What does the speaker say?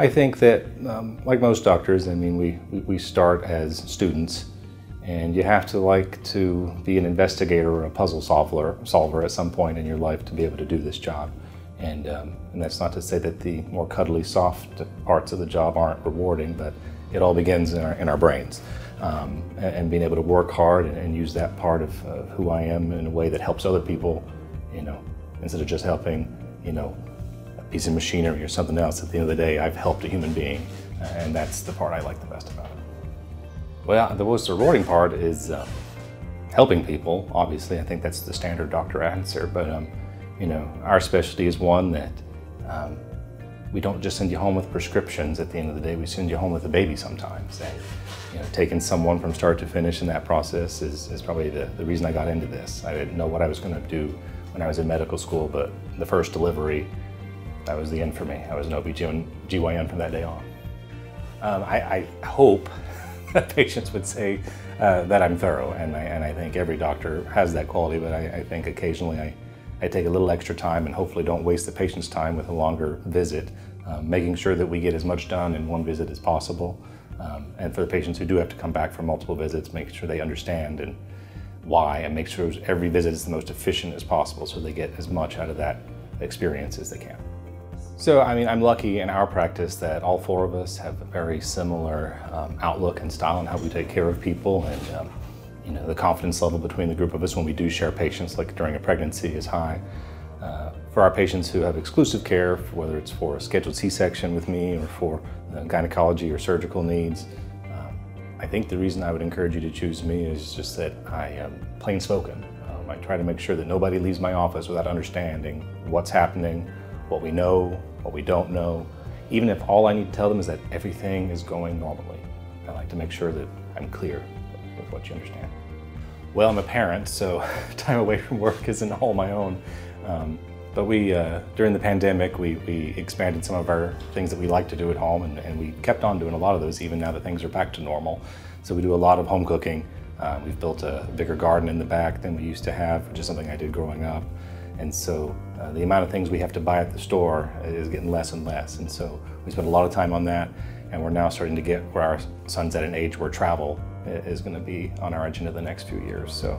I think that, like most doctors, I mean, we start as students, and you have to like to be an investigator or a puzzle solver at some point in your life to be able to do this job. And that's not to say that the more cuddly, soft parts of the job aren't rewarding, but it all begins in our brains. And being able to work hard and use that part of who I am in a way that helps other people, you know, instead of just helping, you know, a piece of machinery or something else. At the end of the day, I've helped a human being, and that's the part I like the best about it. Well, the most rewarding part is helping people. Obviously, I think that's the standard doctor answer, but you know, our specialty is one that we don't just send you home with prescriptions. At the end of the day, we send you home with a baby sometimes. And you know, taking someone from start to finish in that process is probably the reason I got into this. I didn't know what I was going to do when I was in medical school, but the first delivery, that was the end for me. I was an OBGYN from that day on. I hope that patients would say that I'm thorough, and I think every doctor has that quality, but I think occasionally I take a little extra time and hopefully don't waste the patient's time with a longer visit, making sure that we get as much done in one visit as possible. And for the patients who do have to come back for multiple visits, make sure they understand and why, and make sure every visit is the most efficient as possible so they get as much out of that experience as they can. So, I mean, I'm lucky in our practice that all four of us have a very similar outlook and style on how we take care of people, and you know, the confidence level between the group of us when we do share patients, like during a pregnancy, is high. For our patients who have exclusive care, whether it's for a scheduled C-section with me or for gynecology or surgical needs, I think the reason I would encourage you to choose me is just that I am plain spoken. I try to make sure that nobody leaves my office without understanding what's happening, what we know, what we don't know, even if all I need to tell them is that everything is going normally. I like to make sure that I'm clear with what you understand. Well, I'm a parent, so time away from work isn't all my own. But during the pandemic, we expanded some of our things that we like to do at home, and we kept on doing a lot of those even now that things are back to normal. So we do a lot of home cooking. We've built a bigger garden in the back than we used to have, which is something I did growing up. And so the amount of things we have to buy at the store is getting less and less. And so we spend a lot of time on that, and we're now starting to get where our son's at an age where travel is going to be on our agenda the next few years. So